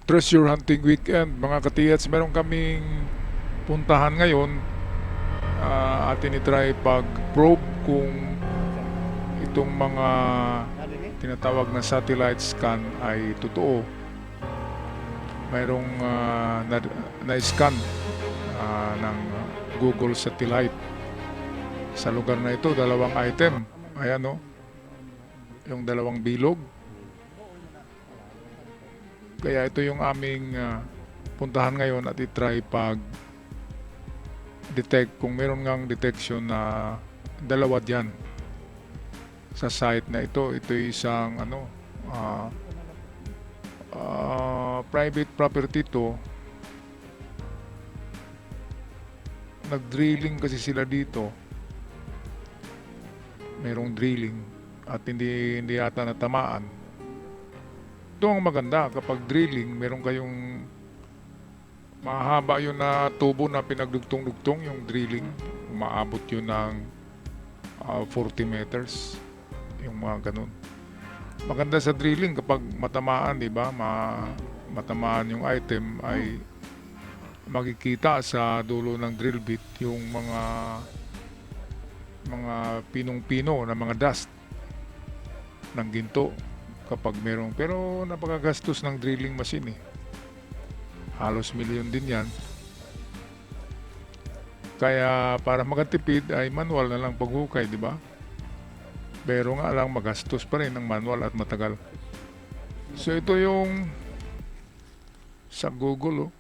Treasure Hunting Weekend, mga katiyats. Meron kaming puntahan ngayon. Atin itry pag-probe kung itong mga tinatawag na satellite scan ay totoo. Mayroong na-scan ng Google Satellite. Sa lugar na ito, dalawang item. Ayan o, yung dalawang bilog. Kaya ito yung aming puntahan ngayon at itry pag-detect kung meron ngang detection na dalawa dyan sa site na ito. Ito isang private property to. Nag-drilling kasi sila dito. Merong drilling at hindi yata natamaan. Ito ang maganda kapag drilling, meron kayong mahaba yun na tubo na pinagdugtong-dugtong yung drilling. Umaabot yun ng 40 meters. Yung mga ganun. Maganda sa drilling kapag matamaan, di ba? Matamaan yung item ay makikita sa dulo ng drill bit yung mga pinong-pino na mga dust ng ginto kapag merong, pero napakagastos ng drilling machine eh. Halos milyon din yan. Kaya para makatipid ay manual na lang paghukay, di ba? Pero nga lang magastos pa rin ng manual at matagal. So ito yung sa Google oh.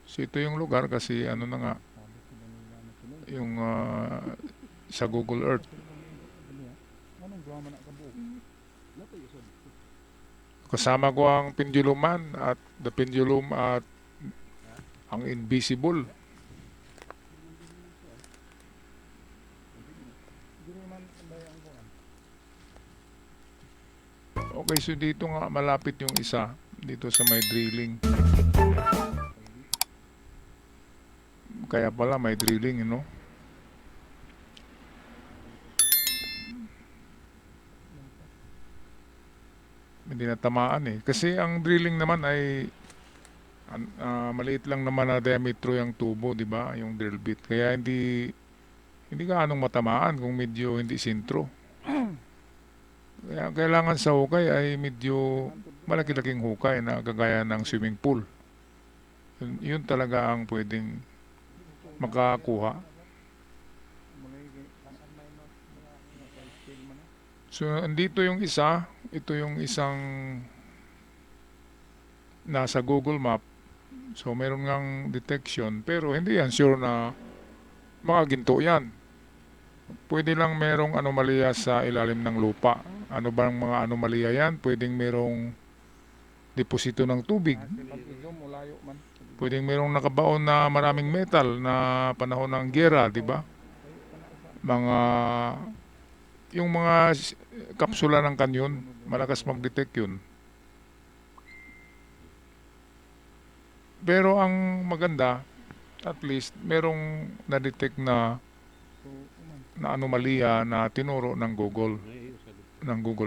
So ito yung lugar kasi ano na nga yung sa Google Earth. Kasama ko ang penduluman at the pendulum at ang invisible. Okay, so dito nga malapit yung isa dito sa may drilling. Kaya pala may drilling, you know? Hindi natamaan eh. Kasi ang drilling naman ay maliit lang naman na diametro yung tubo, di ba? Yung drill bit. Kaya hindi gaanong matamaan kung medyo hindi sintro. Kaya kailangan sa hukay ay medyo malaki-laking hukay na kagaya ng swimming pool. Yun talaga ang pwedeng makakuha. So, andito yung isa. Ito yung isang nasa Google Map. So, meron ngang detection. Pero hindi yan sure na mga ginto yan. Pwede lang merong anomalya sa ilalim ng lupa. Ano bang mga anomalya yan? Pwedeng merong deposito ng tubig. Pwedeng merong nakabaon na maraming metal na panahon ng giyera, di ba? Yung mga kapsula ng kanyon, malakas mag-detect yun. Pero ang maganda, at least merong na-detect na anomalya na tinuro ng Google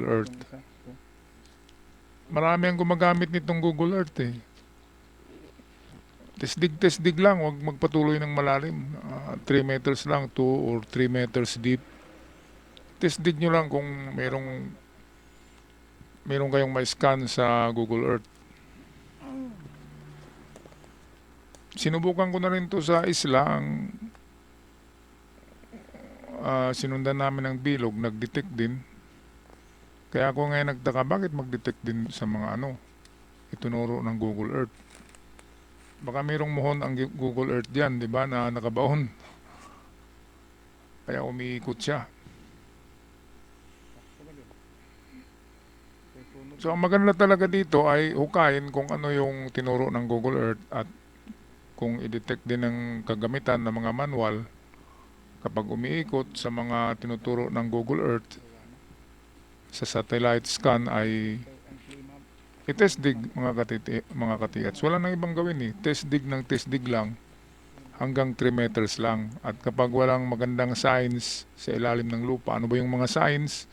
Earth. Marami ang gumagamit nitong Google Earth eh. Tesdig lang, huwag magpatuloy ng malalim. 3 meters lang, 2 or 3 meters deep. Tesdig nyo lang kung meron kayong ma-scan sa Google Earth. Sinubukan ko na rin to sa isla. Sinundan namin ng bilog, nag-detect din. Kaya ako ngayon nagtaka, bakit mag-detect din sa mga itunuro ng Google Earth? Baka mayroong mohon ang Google Earth diyan, di ba, na nakabaon. Kaya umiikot siya. So ang maganda talaga dito ay hukayin kung ano yung tinuro ng Google Earth at kung i-detect din ng kagamitan ng mga manual kapag umiikot sa mga tinuturo ng Google Earth sa satellite scan ay i-test dig mga katiyats. Wala nang ibang gawin eh. Test dig ng test dig lang hanggang 3 meters lang. At kapag walang magandang signs sa ilalim ng lupa, ano ba yung mga signs?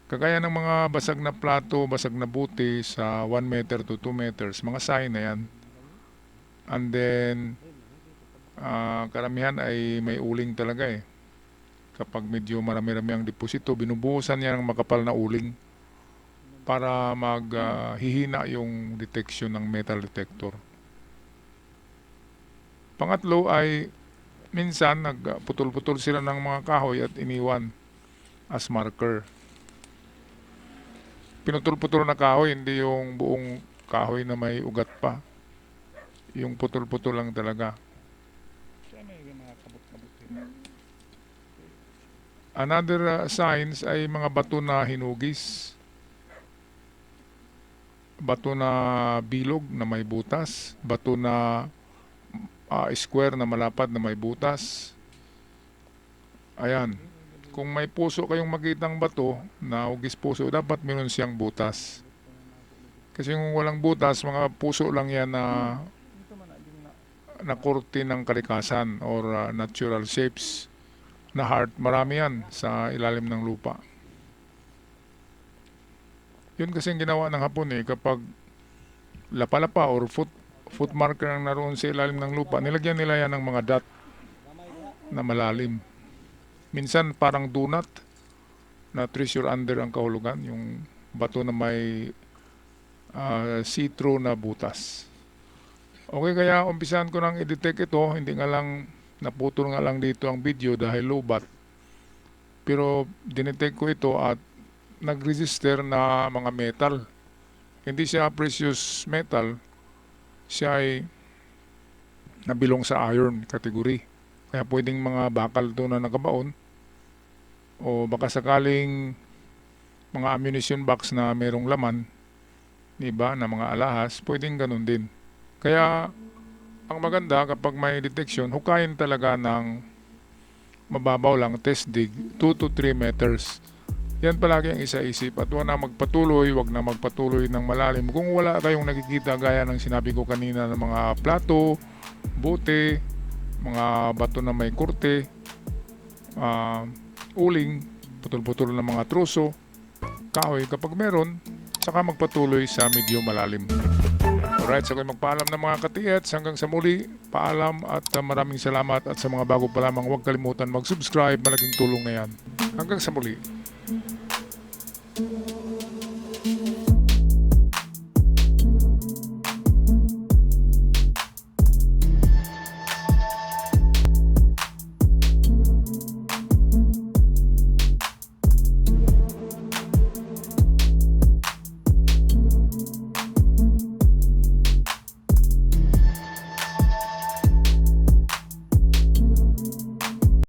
Kagaya ng mga basag na plato, basag na buti sa 1 meter to 2 meters, mga sign na yan. And then, karamihan ay may uling talaga eh. Kapag medyo marami-rami ang deposito, binubuhusan niya ng makapal na uling para maghihina yung detection ng metal detector. Pangatlo ay minsan nagputol-putol sila ng mga kahoy at iniwan as marker. Pinutol-putol na kahoy, hindi yung buong kahoy na may ugat pa. Yung putol-putol lang talaga. Another signs ay mga bato na hinugis. Bato na bilog na may butas. Bato na square na malapad na may butas. Ayan. Kung may puso kayong makitang bato na hugis puso, dapat meron siyang butas. Kasi kung walang butas, mga puso lang yan na kurti ng kalikasan or natural shapes na heart. Marami yan sa ilalim ng lupa. Yun kasi ginawa ng Hapon eh, kapag lapa-lapa or foot marker ang naroon sa ilalim ng lupa, nilagyan nila yan ng mga dot na malalim. Minsan parang donut na treasure under ang kahulugan, yung bato na may see-through na butas. Okay, kaya umpisahan ko nang i-detect ito, hindi nga lang naputol nga lang dito ang video dahil low-bat. Pero dinetect ko ito at nag-register na mga metal. Hindi siya precious metal, siya ay nabilong sa iron category. Kaya pwedeng mga bakal to na nakabaon o baka sakaling mga ammunition box na merong laman, diba, na mga alahas, pwedeng ganun din. Kaya ang maganda kapag may detection, hukayin talaga ng mababaw lang, test dig, 2 to 3 meters. Yan palagi ang isa-isip at wag na magpatuloy ng malalim. Kung wala kayong nakikita gaya ng sinabi ko kanina ng mga plato, bote, mga bato na may kurte, uling, putol-putol ng mga truso, kahoy, kapag meron, saka magpatuloy sa medyo malalim. Alright, so kayo magpaalam ng mga katiyets. Hanggang sa muli, paalam at maraming salamat. At sa mga bago pa lamang, huwag kalimutan mag-subscribe. Malaking tulong na yan. Hanggang sa muli.